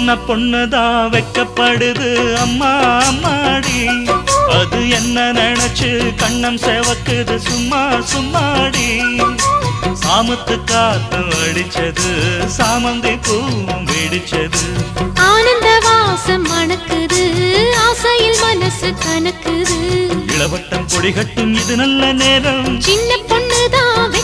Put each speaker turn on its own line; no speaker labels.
சின்ன பொண்ணுதான் வெக்கப்படுது அம்மா அம்மாடி அது என்ன நினைச்சு கண்ணம் செவக்குது சும்மா சும்மாடி சாமத்து காத்து அடிச்சது சாமந்தி பூவும் வெடிச்சது
ஆனந்த வாசம் மணக்குது ஆசையில் மனசு கணக்குது
இளவட்டம் கொடி கட்டும் இது நல்ல நேரம்
சின்ன பொண்ணுதான்